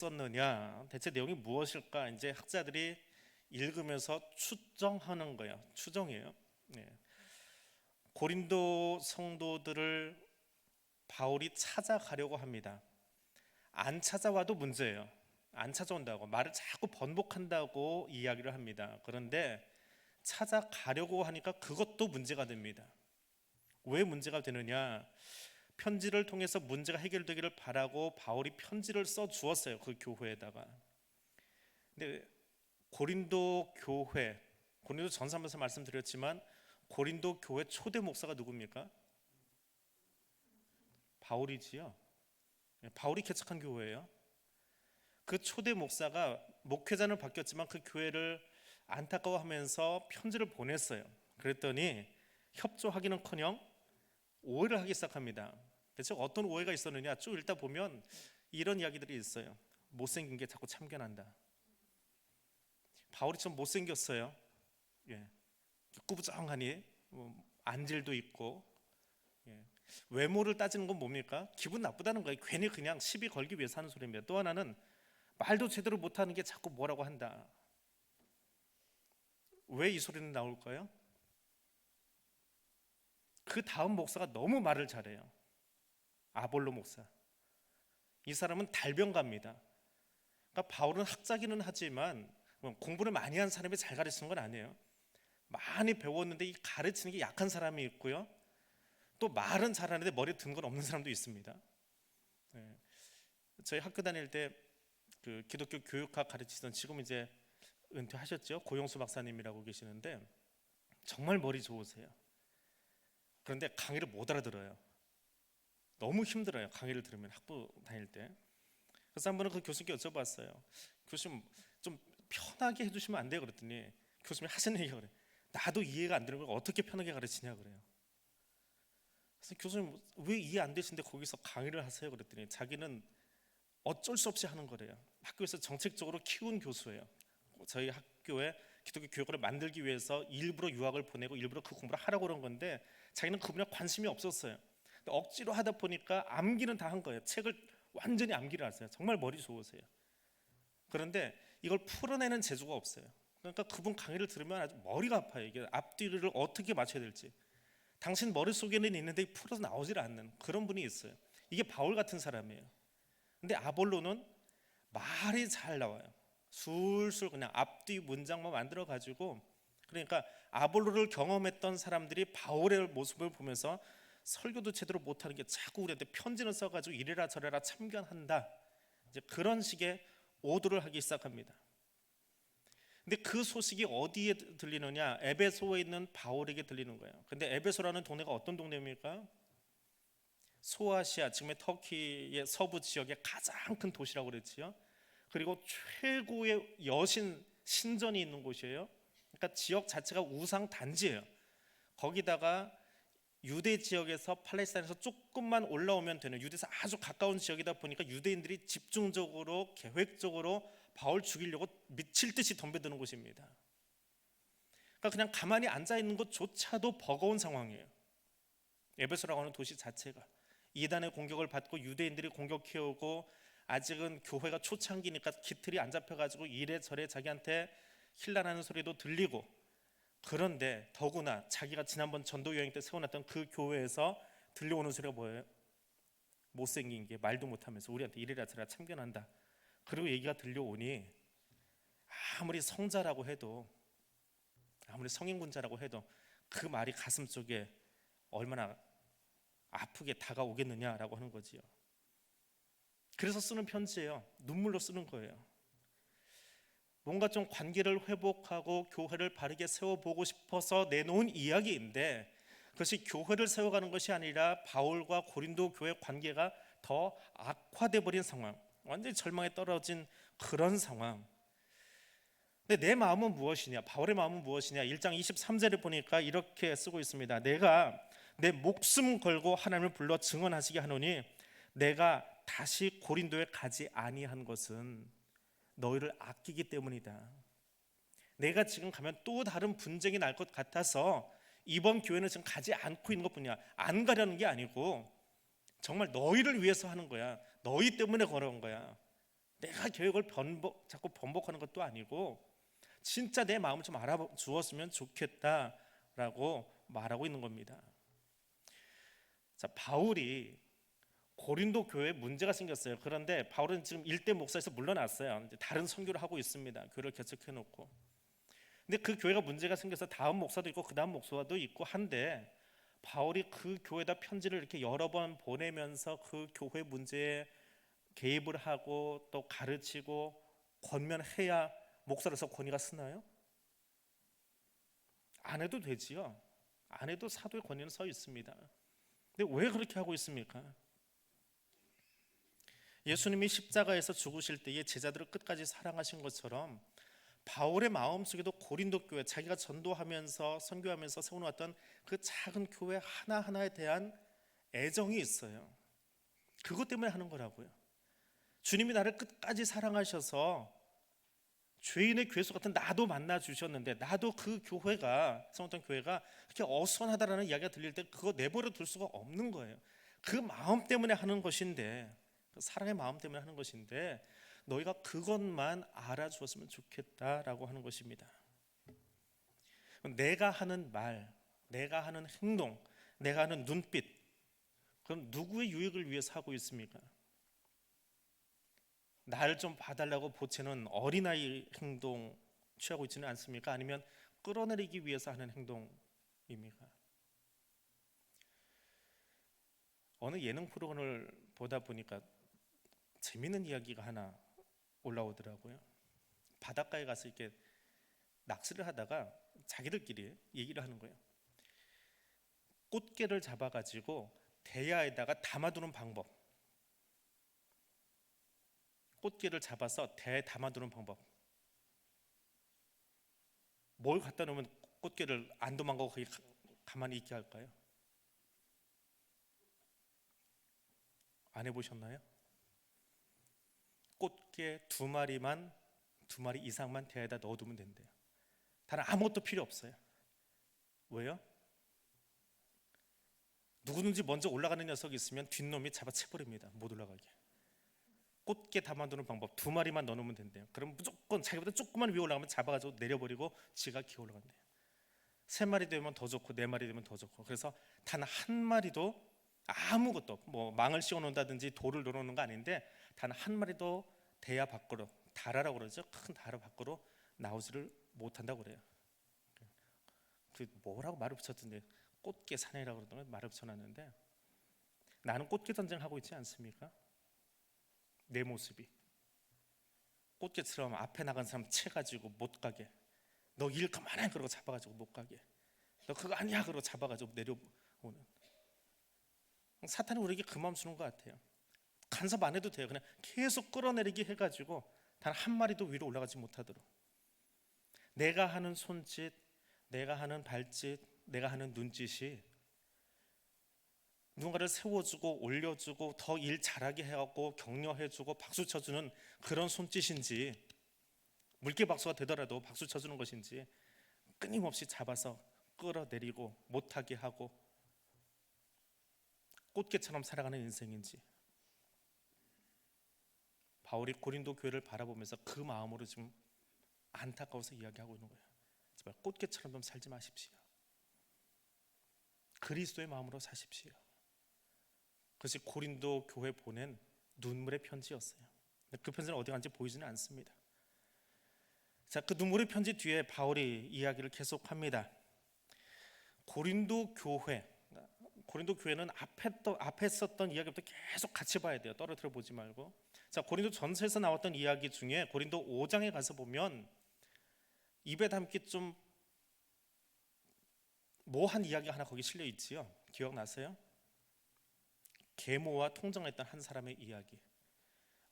썼느냐, 대체 내용이 무엇일까? 이제 학자들이 읽으면서 추정하는 거예요. 추정이에요. 네. 고린도 성도들을 바울이 찾아가려고 합니다. 안 찾아와도 문제예요. 안 찾아온다고 말을 자꾸 번복한다고 이야기를 합니다. 그런데 찾아가려고 하니까 그것도 문제가 됩니다. 왜 문제가 되느냐? 편지를 통해서 문제가 해결되기를 바라고 바울이 편지를 써 주었어요. 그 교회에다가. 근데 고린도 교회, 고린도 전서에서 말씀드렸지만 고린도 교회 초대 목사가 누굽니까? 바울이지요. 바울이 개척한 교회예요. 그 초대 목사가 목회자는 바뀌었지만 그 교회를 안타까워하면서 편지를 보냈어요. 그랬더니 협조하기는커녕 오해를 하기 시작합니다. 대체 어떤 오해가 있었느냐? 쭉 읽다 보면 이런 이야기들이 있어요. 못생긴 게 자꾸 참견한다. 바울이 좀 못생겼어요. 꾸부정하니 안질도 있고. 외모를 따지는 건 뭡니까? 기분 나쁘다는 거예요. 괜히 그냥 시비 걸기 위해서 하는 소리입니다. 또 하나는 말도 제대로 못하는 게 자꾸 뭐라고 한다. 왜 이 소리는 나올까요? 그 다음 목사가 너무 말을 잘해요. 아볼로 목사. 이 사람은 달변가입니다. 그러니까 바울은 학자기는 하지만 공부를 많이 한 사람이 잘 가르치는 건 아니에요. 많이 배웠는데 이 가르치는 게 약한 사람이 있고요. 또 말은 잘하는데 머리에 든 건 없는 사람도 있습니다. 저희 학교 다닐 때 그 기독교 교육학 가르치던, 지금 이제 은퇴하셨죠, 고용수 박사님이라고 계시는데 정말 머리 좋으세요. 그런데 강의를 못 알아들어요. 너무 힘들어요. 강의를 들으면, 학부 다닐 때. 그래서 한 번은 그 교수님께 여쭤봤어요. 교수님 좀 편하게 해주시면 안 돼요? 그랬더니 교수님이 하시는 얘기가 그래요. 나도 이해가 안 되는 걸 어떻게 편하게 가르치냐 그래요. 그래서 교수님 왜 이해 안 되시는데 거기서 강의를 하세요? 그랬더니 자기는 어쩔 수 없이 하는 거래요. 학교에서 정책적으로 키운 교수예요. 저희 학교에 기독교 교육을 만들기 위해서 일부러 유학을 보내고 일부러 그 공부를 하라고 그런 건데 자기는 그 분야에 관심이 없었어요. 억지로 하다 보니까 암기는 다 한 거예요. 책을 완전히 암기를 하세요. 정말 머리 좋으세요. 그런데 이걸 풀어내는 재주가 없어요. 그러니까 그분 강의를 들으면 아주 머리가 아파요. 이게 앞뒤를 어떻게 맞춰야 될지. 당신 머릿속에는 있는데 풀어서 나오질 않는 그런 분이 있어요. 이게 바울 같은 사람이에요. 근데 아볼로는 말이 잘 나와요. 술술 그냥 앞뒤 문장만 만들어 가지고, 그러니까 아볼로를 경험했던 사람들이 바울의 모습을 보면서 설교도 제대로 못하는 게 자꾸 우리한테 편지를 써가지고 이래라 저래라 참견한다, 이제 그런 식의 오도를 하기 시작합니다. 근데 그 소식이 어디에 들리느냐? 에베소에 있는 바울에게 들리는 거예요. 근데 에베소라는 동네가 어떤 동네입니까? 소아시아, 지금의 터키의 서부 지역의 가장 큰 도시라고 그랬지요. 그리고 최고의 여신 신전이 있는 곳이에요. 그러니까 지역 자체가 우상 단지예요. 거기다가 유대 지역에서 팔레스타인에서 조금만 올라오면 되는, 유대에서 아주 가까운 지역이다 보니까 유대인들이 집중적으로 계획적으로 바울 죽이려고 미칠 듯이 덤벼드는 곳입니다. 그러니까 그냥 가만히 앉아 있는 것조차도 버거운 상황이에요. 에베소라고 하는 도시 자체가 이단의 공격을 받고 유대인들이 공격해오고, 아직은 교회가 초창기니까 기틀이 안 잡혀가지고 이래저래 자기한테 힐난하는 소리도 들리고, 그런데 더구나 자기가 지난번 전도 여행 때 세워놨던 그 교회에서 들려오는 소리가 뭐예요? 못생긴 게 말도 못하면서 우리한테 이래라 저래라 참견한다. 그리고 얘기가 들려오니 아무리 성자라고 해도, 아무리 성인군자라고 해도 그 말이 가슴 속에 얼마나 아프게 다가오겠느냐라고 하는 거지요. 그래서 쓰는 편지예요. 눈물로 쓰는 거예요. 뭔가 좀 관계를 회복하고 교회를 바르게 세워보고 싶어서 내놓은 이야기인데, 그것이 교회를 세워가는 것이 아니라 바울과 고린도 교회 관계가 더 악화돼 버린 상황, 완전히 절망에 떨어진 그런 상황. 근데 내 마음은 무엇이냐? 바울의 마음은 무엇이냐? 1장 23절에 보니까 이렇게 쓰고 있습니다. 내가 내 목숨 걸고 하나님을 불러 증언하시게 하노니 내가 다시 고린도에 가지 아니한 것은 너희를 아끼기 때문이다. 내가 지금 가면 또 다른 분쟁이 날 것 같아서 이번 교회는 지금 가지 않고 있는 것뿐이야. 안 가려는 게 아니고 정말 너희를 위해서 하는 거야. 너희 때문에 걸어온 거야. 내가 계획을 자꾸 번복하는 것도 아니고 진짜 내 마음을 좀 알아주었으면 좋겠다라고 말하고 있는 겁니다. 자, 바울이 고린도 교회에 문제가 생겼어요. 그런데 바울은 지금 일대 목사에서 물러났어요. 이제 다른 선교를 하고 있습니다. 교회를 개척해 놓고. 근데 그 교회가 문제가 생겨서 다음 목사도 있고 그 다음 목사도 있고 한데, 바울이 그 교회에다 편지를 이렇게 여러 번 보내면서 그 교회 문제에 개입을 하고 또 가르치고 권면해야 목사로서 권위가 쓰나요? 안 해도 되지요. 안 해도 사도의 권위는 서 있습니다. 근데 왜 그렇게 하고 있습니까? 예수님이 십자가에서 죽으실 때에 제자들을 끝까지 사랑하신 것처럼 바울의 마음속에도 고린도 교회, 자기가 전도하면서 선교하면서 세워놓았던 그 작은 교회 하나하나에 대한 애정이 있어요. 그것 때문에 하는 거라고요. 주님이 나를 끝까지 사랑하셔서 죄인의 괴수 같은 나도 만나 주셨는데, 나도 그 교회가, 세웠던 교회가 그렇게 어수선하다라는 이야기가 들릴 때 그거 내버려 둘 수가 없는 거예요. 그 마음 때문에 하는 것인데, 그 사랑의 마음 때문에 하는 것인데, 너희가 그것만 알아주었으면 좋겠다라고 하는 것입니다. 내가 하는 말, 내가 하는 행동, 내가 하는 눈빛, 그럼 누구의 유익을 위해서 하고 있습니까? 나를 좀 봐달라고 보채는 어린아이 행동 취하고 있지는 않습니까? 아니면 끌어내리기 위해서 하는 행동입니까? 어느 예능 프로그램을 보다 보니까 재밌는 이야기가 하나 올라오더라고요. 바닷가에 가서 이렇게 낚시를 하다가 자기들끼리 얘기를 하는 거예요. 꽃게를 잡아가지고 대야에다가 담아두는 방법, 꽃게를 잡아서 대야에 담아두는 방법. 뭘 갖다 놓으면 꽃게를 안 도망가고 거기 가만히 있게 할까요? 안 해보셨나요? 꽃게 두 마리 이상만 대야에다 넣어두면 된대요. 다른 아무것도 필요 없어요. 왜요? 누구든지 먼저 올라가는 녀석이 있으면 뒷놈이 잡아채버립니다. 못 올라가게. 꽃게 담아두는 방법, 두 마리만 넣어놓으면 된대요. 그럼 무조건 자기보다 조금만 위에 올라가면 잡아가지고 내려버리고 지가 기어 올라간대요. 세 마리 되면 더 좋고 네 마리 되면 더 좋고. 그래서 단 한 마리도 아무것도, 뭐 망을 씌워놓는다든지 돌을 넣어놓는 거 아닌데, 단 한 마리도 대야 밖으로, 다라라고 그러죠. 큰 다라 밖으로 나오지를 못한다고 그래요. 그 뭐라고 말을 붙였던데, 꽃게 사냥이라고 그러더니 말을 붙여놨는데, 나는 꽃게 전쟁 하고 있지 않습니까? 내 모습이 꽃게처럼 앞에 나간 사람 채가지고 못 가게, 너 일 그만해 그러고 잡아가지고 못 가게, 너 그거 아니야 그러고 잡아가지고 내려오는, 사탄이 우리에게 그 마음 주는 것 같아요. 간섭 안 해도 돼요. 그냥 계속 끌어내리기 해가지고 단 한 마리도 위로 올라가지 못하도록. 내가 하는 손짓, 내가 하는 발짓, 내가 하는 눈짓이 누군가를 세워주고 올려주고 더 일 잘하게 해갖고 격려해주고 박수 쳐주는 그런 손짓인지, 물개 박수가 되더라도 박수 쳐주는 것인지, 끊임없이 잡아서 끌어내리고 못하게 하고 꽃게처럼 살아가는 인생인지. 바울이 고린도 교회를 바라보면서 그 마음으로 지금 안타까워서 이야기하고 있는 거예요. 제발 꽃게처럼 좀 살지 마십시오. 그리스도의 마음으로 사십시오. 그것이 고린도 교회 보낸 눈물의 편지였어요. 그 편지는 어디 간지 보이지는 않습니다. 자, 그 눈물의 편지 뒤에 바울이 이야기를 계속합니다. 고린도 교회는 앞에 썼던 이야기부터 계속 같이 봐야 돼요. 떨어뜨려 보지 말고. 자, 고린도 전서에서 나왔던 이야기 중에 고린도 5장에 가서 보면 입에 담기 좀 모한 이야기가 하나 거기 실려 있지요. 기억나세요? 계모와 통정했던 한 사람의 이야기.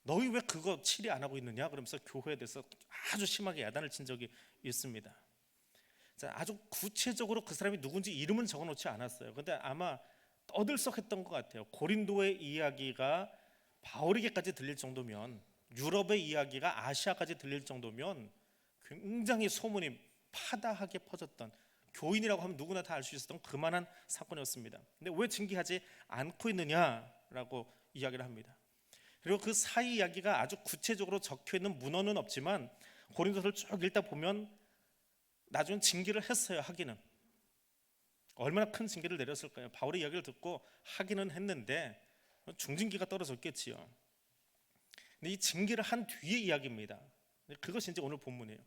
너희 왜 그거 치리 안 하고 있느냐? 그러면서 교회에 대해서 아주 심하게 야단을 친 적이 있습니다. 자, 아주 구체적으로 그 사람이 누군지 이름은 적어놓지 않았어요. 근데 아마 떠들썩했던 것 같아요. 고린도의 이야기가 바울에게까지 들릴 정도면, 유럽의 이야기가 아시아까지 들릴 정도면 굉장히 소문이 파다하게 퍼졌던, 교인이라고 하면 누구나 다 알 수 있었던 그만한 사건이었습니다. 근데 왜 징계하지 않고 있느냐라고 이야기를 합니다. 그리고 그 사이 이야기가 아주 구체적으로 적혀 있는 문헌은 없지만 고린도서를 쭉 읽다 보면 나중에 징계를 했어요. 하기는 얼마나 큰 징계를 내렸을까요? 바울의 이야기를 듣고 하기는 했는데 중징계가 떨어졌겠지요. 근데 이 징계를 한 뒤의 이야기입니다. 그것이 이제 오늘 본문이에요.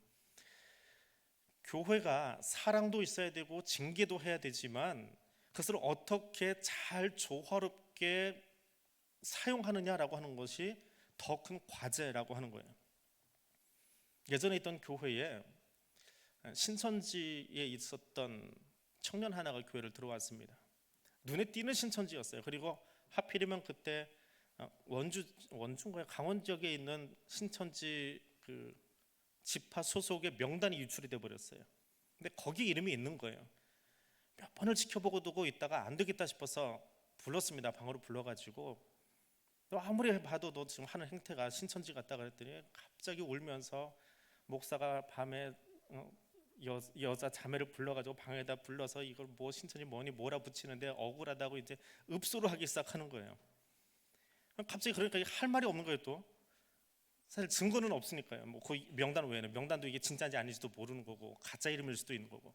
교회가 사랑도 있어야 되고 징계도 해야 되지만 그것을 어떻게 잘 조화롭게 사용하느냐라고 하는 것이 더 큰 과제라고 하는 거예요. 예전에 있던 교회에 신천지에 있었던 청년 하나가 교회를 들어왔습니다. 눈에 띄는 신천지였어요. 그리고 하필이면 그때 원주인가요? 강원 지역에 있는 신천지 그 지파 소속의 명단이 유출이 돼 버렸어요. 근데 거기 이름이 있는 거예요. 몇 번을 지켜보고 두고 있다가 안 되겠다 싶어서 불렀습니다. 방으로 불러가지고 너 아무리 봐도 너 지금 하는 행태가 신천지 같다 그랬더니 갑자기 울면서 목사가 밤에 여자 자매를 불러가지고 방에다 불러서 이걸 뭐 신천지 뭐니 몰아붙이는데 억울하다고 이제 읍소를 하기 시작하는 거예요. 갑자기 그러니까 할 말이 없는 거예요. 또 사실 증거는 없으니까요. 뭐 그 명단 외에는 명단도 이게 진짜인지 아닌지도 모르는 거고 가짜 이름일 수도 있는 거고.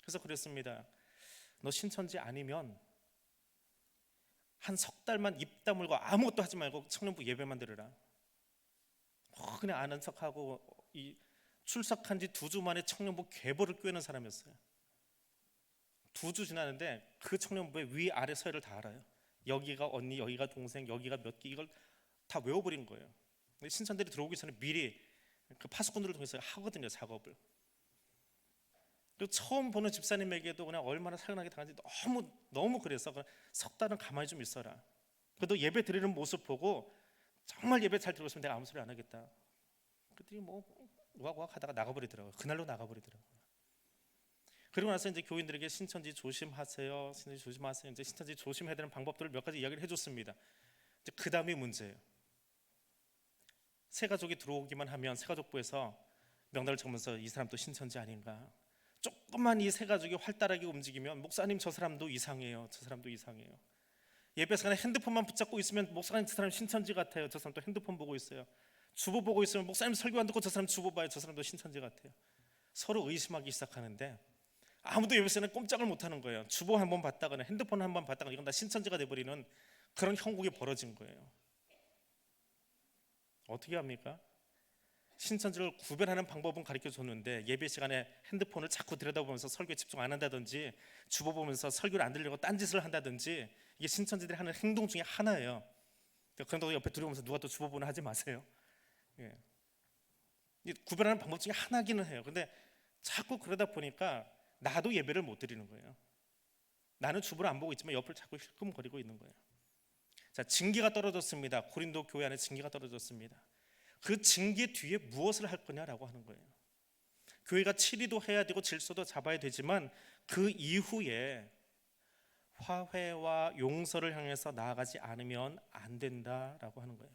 그래서 그랬습니다. 너 신천지 아니면 한 석 달만 입 다물고 아무것도 하지 말고 청년부 예배만 들으라. 그냥 아는 척하고 이 출석한 지 2주 만에 청년부 계보를 꿰는 사람이었어요. 2주 지났는데 그 청년부의 위 아래 서열을 다 알아요. 여기가 언니, 여기가 동생, 여기가 몇 기, 이걸 다 외워버린 거예요. 신천들이 들어오기 전에 미리 그 파수꾼들을 통해서 하거든요, 작업을. 그리고 처음 보는 집사님에게도 그냥 얼마나 살근하게 당한지 너무 그래서 석 달은 가만히 좀 있어라. 그래도 예배 드리는 모습 보고 정말 예배 잘 드리고 있으면 내가 아무 소리 안 하겠다. 그랬더니 뭐 우악우악 하다가 나가버리더라고요. 그날로 나가버리더라고요. 그리고 나서 이제 교인들에게 신천지 조심하세요. 신천지 조심하세요. 이제 신천지 조심해야 되는 방법들을 몇 가지 이야기를 해줬습니다. 이제 그 다음이 문제예요. 새 가족이 들어오기만 하면 새 가족부에서 명단을 적으면서 이 사람도 신천지 아닌가. 조금만 이 새 가족이 활달하게 움직이면 목사님 저 사람도 이상해요. 저 사람도 이상해요. 예배에서 그냥 핸드폰만 붙잡고 있으면 목사님 저 사람 신천지 같아요. 저 사람 또 핸드폰 보고 있어요. 주보 보고 있으면 목사님 설교 안 듣고 저 사람 주보 봐요. 저 사람도 신천지 같아요. 서로 의심하기 시작하는데 아무도 예배에서는 꼼짝을 못하는 거예요. 주보 한번 봤다거나 핸드폰 한번 봤다거나 이건 다 신천지가 돼버리는 그런 형국이 벌어진 거예요. 어떻게 합니까? 신천지를 구별하는 방법은 가르쳐줬는데 예배 시간에 핸드폰을 자꾸 들여다보면서 설교에 집중 안 한다든지 주보 보면서 설교를 안 들으려고 딴짓을 한다든지 이게 신천지들이 하는 행동 중에 하나예요. 그런다고 옆에 들어오면서 누가 또 주보 보나 하지 마세요. 예. 구별하는 방법 중에 하나기는 해요. 근데 자꾸 그러다 보니까 나도 예배를 못 드리는 거예요. 나는 주보를 안 보고 있지만 옆을 자꾸 힐끔거리고 있는 거예요. 자, 징계가 떨어졌습니다. 고린도 교회 안에 징계가 떨어졌습니다. 그 징계 뒤에 무엇을 할 거냐라고 하는 거예요. 교회가 치리도 해야 되고 질서도 잡아야 되지만 그 이후에 화해와 용서를 향해서 나아가지 않으면 안 된다라고 하는 거예요.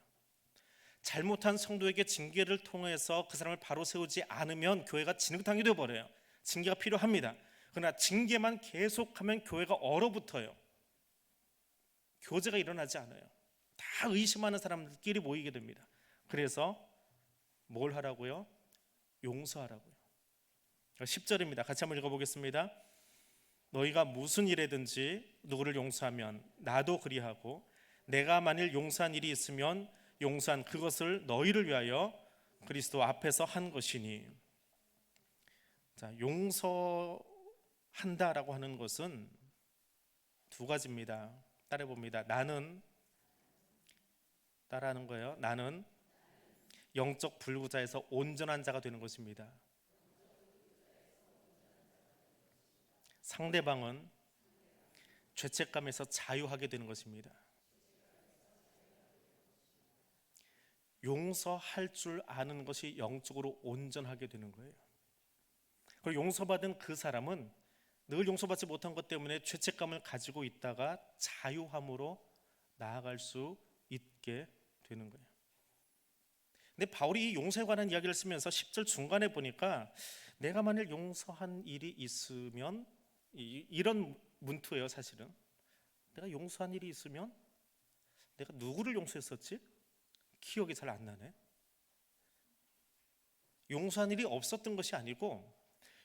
잘못한 성도에게 징계를 통해서 그 사람을 바로 세우지 않으면 교회가 진흙탕이 되어버려요. 징계가 필요합니다. 그러나 징계만 계속하면 교회가 얼어붙어요. 교제가 일어나지 않아요. 다 의심하는 사람들끼리 모이게 됩니다. 그래서 뭘 하라고요? 용서하라고요. 10절입니다. 같이 한번 읽어보겠습니다. 너희가 무슨 일에든지 누구를 용서하면 나도 그리하고 내가 만일 용서한 일이 있으면 용서한 그것을 너희를 위하여 그리스도 앞에서 한 것이니. 자, 용서한다라고 하는 것은 두 가지입니다. 따라해봅니다. 나는 따라하는 거예요. 나는 영적 불구자에서 온전한 자가 되는 것입니다. 상대방은 죄책감에서 자유하게 되는 것입니다. 용서할 줄 아는 것이 영적으로 온전하게 되는 거예요. 그리고 용서받은 그 사람은 늘 용서받지 못한 것 때문에 죄책감을 가지고 있다가 자유함으로 나아갈 수 있게 되는 거예요. 근데 바울이 이 용서에 관한 이야기를 쓰면서 10절 중간에 보니까 내가 만일 용서한 일이 있으면, 이런 문투예요. 사실은 내가 용서한 일이 있으면 내가 누구를 용서했었지? 기억이 잘 안 나네. 용서한 일이 없었던 것이 아니고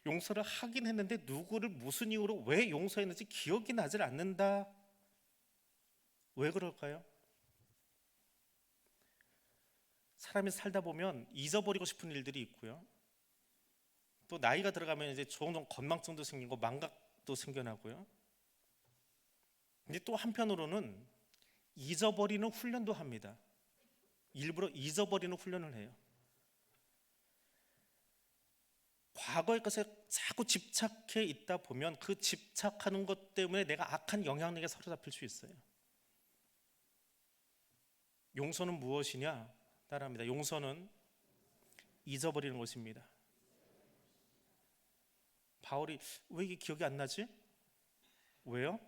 용서를 하긴 했는데 누구를 무슨 이유로 왜 용서했는지 기억이 나질 않는다. 왜 그럴까요? 사람이 살다 보면 잊어버리고 싶은 일들이 있고요. 또 나이가 들어가면 이제 종종 건망증도 생기고 망각도 생겨나고요. 근데 또 한편으로는 잊어버리는 훈련도 합니다. 일부러 잊어버리는 훈련을 해요. 과거의 것에 자꾸 집착해 있다 보면 그 집착하는 것 때문에 내가 악한 영향력에 사로잡힐 수 있어요. 용서는 무엇이냐? 따라합니다. 용서는 잊어버리는 것입니다. 바울이 왜 이게 기억이 안 나지? 왜요?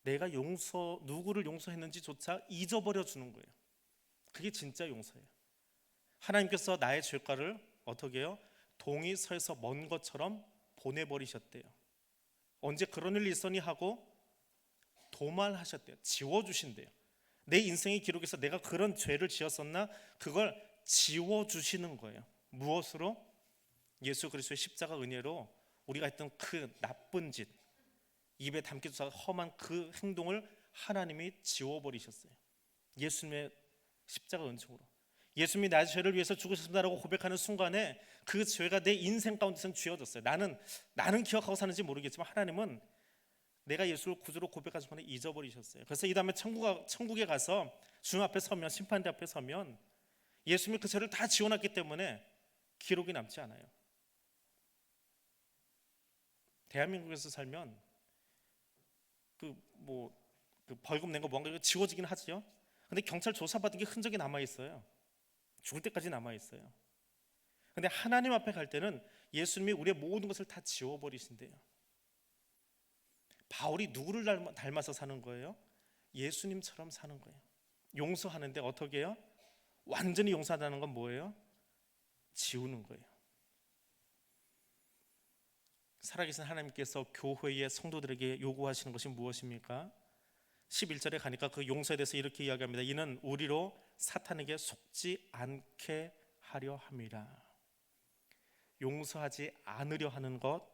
내가 누구를 용서했는지조차 잊어버려 주는 거예요. 그게 진짜 용서예요. 하나님께서 나의 죄가를 어떻게 해요? 동이 서에서 먼 것처럼 보내버리셨대요. 언제 그런 일이 있었니 하고 도말하셨대요. 지워주신대요. 내 인생의 기록에서 내가 그런 죄를 지었었나? 그걸 지워주시는 거예요. 무엇으로? 예수 그리스도의 십자가 은혜로 우리가 했던 그 나쁜 짓, 입에 담기도 험한 그 행동을 하나님이 지워버리셨어요. 예수님의 십자가 은총으로. 예수님이 나의 죄를 위해서 죽으셨다라고 고백하는 순간에 그 죄가 내 인생 가운데서는 지워졌어요. 나는 기억하고 사는지 모르겠지만 하나님은 내가 예수를 구주로 고백한 순간에 잊어버리셨어요. 그래서 이 다음에 천국에 가서 주님 앞에 서면, 심판대 앞에 서면 예수님이 그 죄를 다 지워놨기 때문에 기록이 남지 않아요. 대한민국에서 살면 그 벌금 낸 거 뭔가 지워지긴 하죠. 근데 경찰 조사받은 게 흔적이 남아 있어요. 죽을 때까지 남아 있어요. 근데 하나님 앞에 갈 때는 예수님이 우리의 모든 것을 다 지워버리신대요. 바울이 누구를 닮아서 사는 거예요? 예수님처럼 사는 거예요. 용서하는데 어떻게 해요? 완전히 용서한다는 건 뭐예요? 지우는 거예요. 살아계신 하나님께서 교회의 성도들에게 요구하시는 것이 무엇입니까? 11절에 가니까 그 용서에 대해서 이렇게 이야기합니다. 이는 우리로 사탄에게 속지 않게 하려 함이라. 용서하지 않으려 하는 것,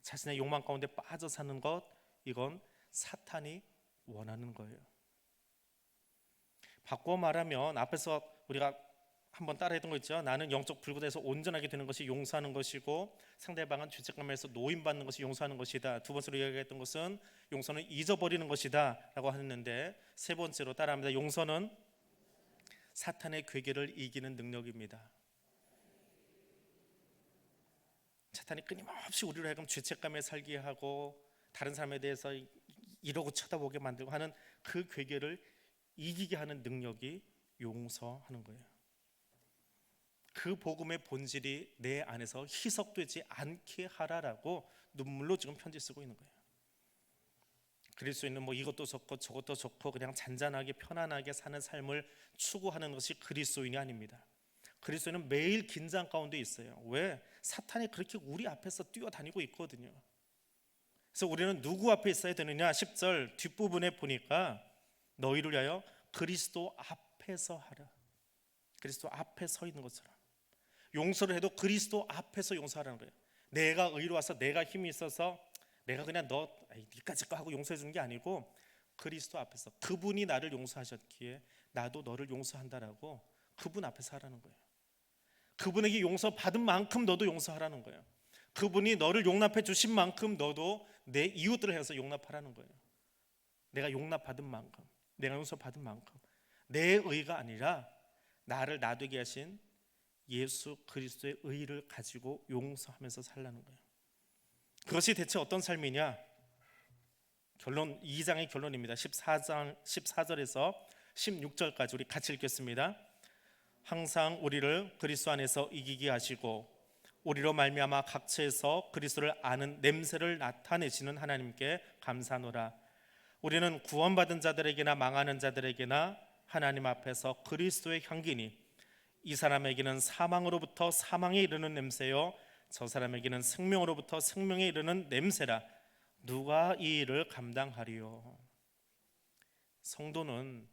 자신의 욕망 가운데 빠져 사는 것, 이건 사탄이 원하는 거예요. 바꿔 말하면 앞에서 우리가 한번 따라했던 거 있죠. 나는 영적 불구에서 온전하게 되는 것이 용서하는 것이고 상대방은 죄책감에서 노임받는 것이 용서하는 것이다. 두 번째로 이야기했던 것은 용서는 잊어버리는 것이다 라고 했는데, 세 번째로 따라합니다. 용서는 사탄의 괴계를 이기는 능력입니다. 사탄이 끊임없이 우리로 하여금 죄책감에 살게 하고 다른 사람에 대해서 이러고 쳐다보게 만들고 하는 그 괴계를 이기게 하는 능력이 용서하는 거예요. 그 복음의 본질이 내 안에서 희석되지 않게 하라라고 눈물로 지금 편지 쓰고 있는 거예요. 그릴 수 있는 이것도 좋고 저것도 좋고 그냥 잔잔하게 편안하게 사는 삶을 추구하는 것이 그리스도인이 아닙니다. 그리스도인은 매일 긴장 가운데 있어요. 왜? 사탄이 그렇게 우리 앞에서 뛰어다니고 있거든요. 그래서 우리는 누구 앞에 있어야 되느냐? 10절 뒷부분에 보니까 너희를 위하여 그리스도 앞에서 하라. 그리스도 앞에 서 있는 것처럼 용서를 해도 그리스도 앞에서 용서하라는 거예요. 내가 의로워서 내가 힘이 있어서 내가 그냥 니까지 거 하고 용서해 주는 게 아니고 그리스도 앞에서 그분이 나를 용서하셨기에 나도 너를 용서한다라고 그분 앞에서 하라는 거예요. 그분에게 용서받은 만큼 너도 용서하라는 거예요. 그분이 너를 용납해 주신 만큼 너도 내 이웃들을 해서 용납하라는 거예요. 내가 용납받은 만큼, 내가 용서받은 만큼 내 의가 아니라 나를 나되게 하신 예수 그리스도의 의를 가지고 용서하면서 살라는 거예요. 그것이 대체 어떤 삶이냐? 결론 2장의 결론입니다. 14절에서 16절까지 우리 같이 읽겠습니다. 항상 우리를 그리스도 안에서 이기게 하시고 우리로 말미암아 각처에서 그리스도를 아는 냄새를 나타내시는 하나님께 감사하노라. 우리는 구원받은 자들에게나 망하는 자들에게나 하나님 앞에서 그리스도의 향기니 이 사람에게는 사망으로부터 사망에 이르는 냄새요 저 사람에게는 생명으로부터 생명에 이르는 냄새라. 누가 이 일을 감당하리요? 성도는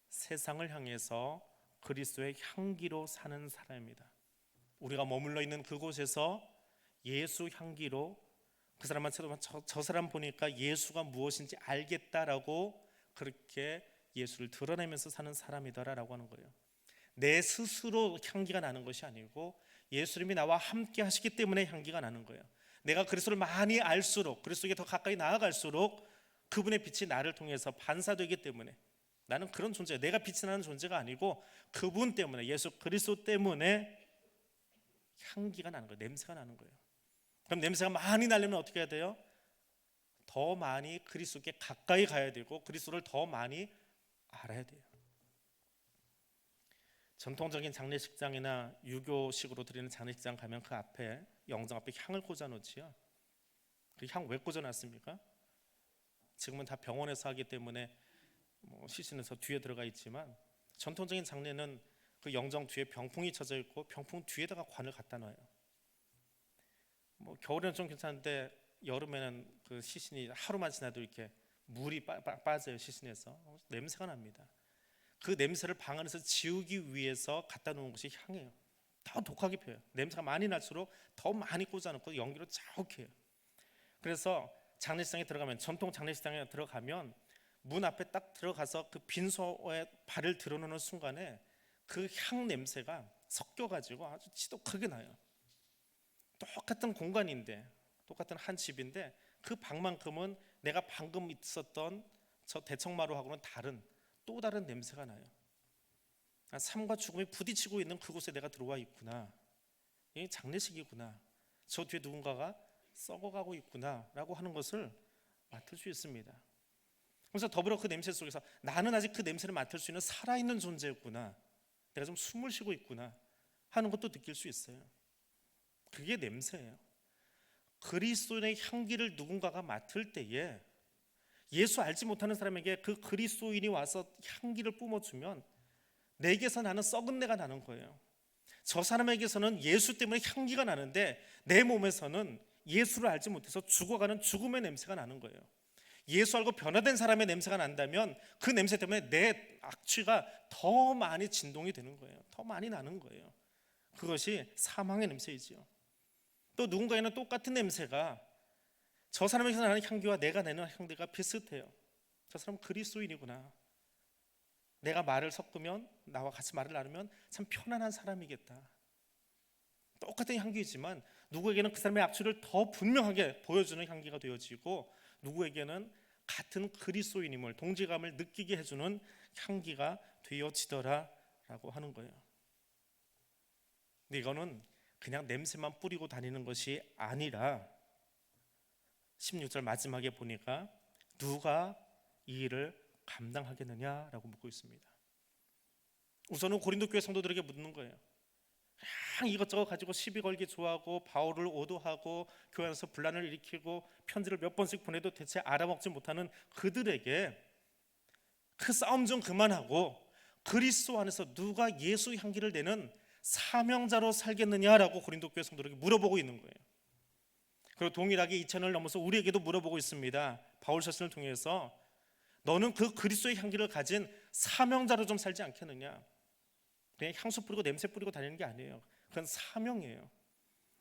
세상을 향해서 그리스도의 향기로 사는 사람입니다. 우리가 머물러 있는 그곳에서 예수 향기로 그 사람만 쳐다보면 저 사람 보니까 예수가 무엇인지 알겠다라고 그렇게 예수를 드러내면서 사는 사람이다라고 하는 거예요. 내 스스로 향기가 나는 것이 아니고 예수님이 나와 함께 하시기 때문에 향기가 나는 거예요. 내가 그리스도를 많이 알수록, 그리스도에게 더 가까이 나아갈수록 그분의 빛이 나를 통해서 반사되기 때문에 나는 그런 존재예요. 내가 빛이 나는 존재가 아니고 그분 때문에, 예수 그리스도 때문에 향기가 나는 거예요. 냄새가 나는 거예요. 그럼 냄새가 많이 나려면 어떻게 해야 돼요? 더 많이 그리스도께 가까이 가야 되고 그리스도를 더 많이 알아야 돼요. 전통적인 장례식장이나 유교식으로 드리는 장례식장 가면 그 앞에, 영정 앞에 향을 꽂아 놓지요. 그 향 왜 꽂아 놨습니까? 지금은 다 병원에서 하기 때문에 시신에서 뒤에 들어가 있지만, 전통적인 장례는 그 영정 뒤에 병풍이 쳐져 있고 병풍 뒤에다가 관을 갖다 놔요. 겨울에는 좀 괜찮은데 여름에는 그 시신이 하루만 지나도 이렇게 물이 빠져요. 시신에서 냄새가 납니다. 그 냄새를 방 안에서 지우기 위해서 갖다 놓은 것이 향이에요. 더 독하게 펴요. 냄새가 많이 날수록 더 많이 꽂아놓고 연기로 자욱해요. 그래서 장례식장에 들어가면, 전통 장례식장에 들어가면 문 앞에 딱 들어가서 그 빈소에 발을 들어놓는 순간에 그 향 냄새가 섞여가지고 아주 지독하게 나요. 똑같은 공간인데, 똑같은 한 집인데 그 방만큼은 내가 방금 있었던 저 대청마루하고는 다른, 또 다른 냄새가 나요. 삶과 죽음이 부딪히고 있는 그곳에 내가 들어와 있구나. 이게 장례식이구나. 저 뒤에 누군가가 썩어가고 있구나 라고 하는 것을 맡을 수 있습니다. 그래서 더불어 그 냄새 속에서 나는 아직 그 냄새를 맡을 수 있는 살아있는 존재였구나, 내가 좀 숨을 쉬고 있구나 하는 것도 느낄 수 있어요. 그게 냄새예요. 그리스도의 향기를 누군가가 맡을 때에 예수 알지 못하는 사람에게 그 그리스도인이 와서 향기를 뿜어주면 내게서 나는 썩은 내가 나는 거예요. 저 사람에게서는 예수 때문에 향기가 나는데 내 몸에서는 예수를 알지 못해서 죽어가는 죽음의 냄새가 나는 거예요. 예수 알고 변화된 사람의 냄새가 난다면 그 냄새 때문에 내 악취가 더 많이 진동이 되는 거예요. 더 많이 나는 거예요. 그것이 사망의 냄새이지요. 또 누군가에는 똑같은 냄새가, 저 사람에게서 나는 향기와 내가 내는 향기가 비슷해요. 저 사람은 그리스도인이구나. 내가 말을 섞으면, 나와 같이 말을 나누면 참 편안한 사람이겠다. 똑같은 향기이지만 누구에게는 그 사람의 악취를 더 분명하게 보여주는 향기가 되어지고, 누구에게는 같은 그리스도인임을, 동질감을 느끼게 해주는 향기가 되어지더라라고 하는 거예요. 근데 이거는 그냥 냄새만 뿌리고 다니는 것이 아니라 16절 마지막에 보니까 누가 이 일을 감당하겠느냐라고 묻고 있습니다. 우선은 고린도 교회 성도들에게 묻는 거예요. 그냥 이것저것 가지고 시비 걸기 좋아하고 바울을 오도하고 교회 안에서 분란을 일으키고 편지를 몇 번씩 보내도 대체 알아먹지 못하는 그들에게 그 싸움 좀 그만하고 그리스도 안에서 누가 예수 향기를 내는 사명자로 살겠느냐라고 고린도 교회 성도들에게 물어보고 있는 거예요. 그리고 동일하게 2000년을 넘어서 우리에게도 물어보고 있습니다. 바울 서신을 통해서 너는 그 그리스도의 향기를 가진 사명자로 좀 살지 않겠느냐. 그냥 향수 뿌리고 냄새 뿌리고 다니는 게 아니에요. 그건 사명이에요.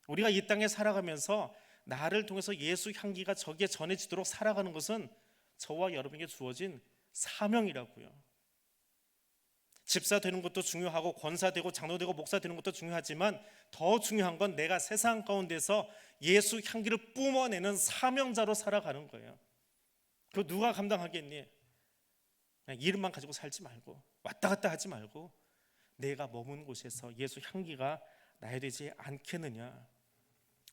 우리가 이 땅에 살아가면서 나를 통해서 예수 향기가 저기에 전해지도록 살아가는 것은 저와 여러분에게 주어진 사명이라고요. 집사 되는 것도 중요하고 권사 되고 장로 되고 목사 되는 것도 중요하지만 더 중요한 건 내가 세상 가운데서 예수 향기를 뿜어내는 사명자로 살아가는 거예요. 그거 누가 감당하겠니? 그냥 이름만 가지고 살지 말고 왔다 갔다 하지 말고 내가 머문 곳에서 예수 향기가 나야 되지 않겠느냐.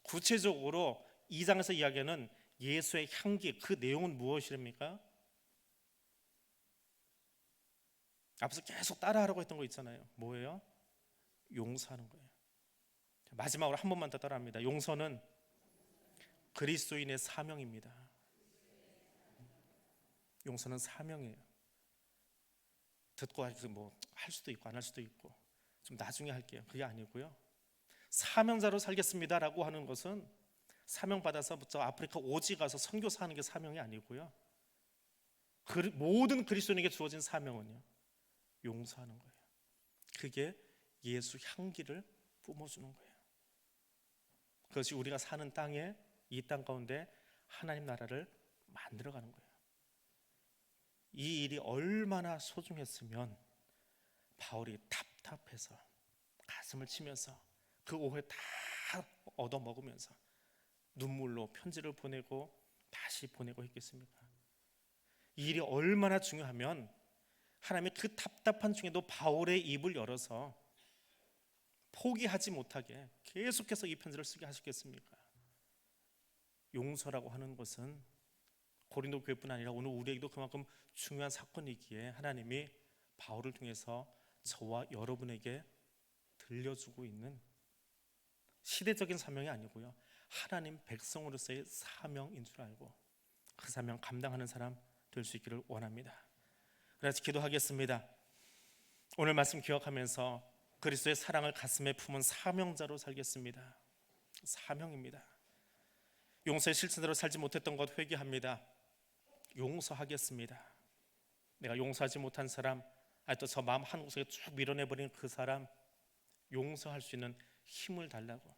구체적으로 2장에서 이야기하는 예수의 향기, 그 내용은 무엇입니까? 앞서 계속 따라하라고 했던 거 있잖아요. 뭐예요? 용서하는 거예요. 마지막으로 한 번만 더 따라합니다. 용서는 그리스도인의 사명입니다. 용서는 사명이에요. 듣고 할 수도 있고 안 할 수도 있고 좀 나중에 할게요. 그게 아니고요. 사명자로 살겠습니다라고 하는 것은 사명 받아서 저 아프리카 오지 가서 선교사 하는 게 사명이 아니고요. 모든 그리스도인에게 주어진 사명은요, 용서하는 거예요. 그게 예수 향기를 뿜어주는 거예요. 그것이 우리가 사는 땅에, 이 땅 가운데 하나님 나라를 만들어가는 거예요. 이 일이 얼마나 소중했으면 바울이 답답해서 가슴을 치면서 그 오해 다 얻어먹으면서 눈물로 편지를 보내고 다시 보내고 했겠습니까? 이 일이 얼마나 중요하면 하나님이 그 답답한 중에도 바울의 입을 열어서 포기하지 못하게 계속해서 이 편지를 쓰게 하셨겠습니까? 용서라고 하는 것은 고린도 교회뿐 아니라 오늘 우리에게도 그만큼 중요한 사건이기에 하나님이 바울을 통해서 저와 여러분에게 들려주고 있는 시대적인 사명이 아니고요, 하나님 백성으로서의 사명인 줄 알고 그 사명 감당하는 사람 될 수 있기를 원합니다. 그래서 기도하겠습니다. 오늘 말씀 기억하면서 그리스도의 사랑을 가슴에 품은 사명자로 살겠습니다. 사명입니다. 용서의 실천대로 살지 못했던 것 회개합니다. 용서하겠습니다. 내가 용서하지 못한 사람, 또 저 마음 한구석에 쭉 밀어내버린 그 사람 용서할 수 있는 힘을 달라고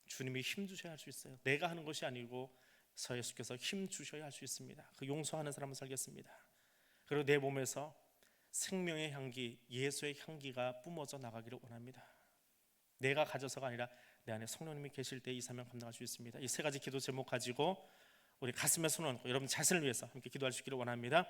주님이 힘 주셔야 할 수 있어요. 내가 하는 것이 아니고 서 예수께서 힘 주셔야 할 수 있습니다. 그 용서하는 사람을 살겠습니다. 그리고 내 몸에서 생명의 향기, 예수의 향기가 뿜어져 나가기를 원합니다. 내가 가져서가 아니라 내 안에 성령님이 계실 때 이 사명 감당할 수 있습니다. 이 세 가지 기도 제목 가지고 우리 가슴에 손 얹고 여러분 자신을 위해서 함께 기도할 수 있기를 원합니다.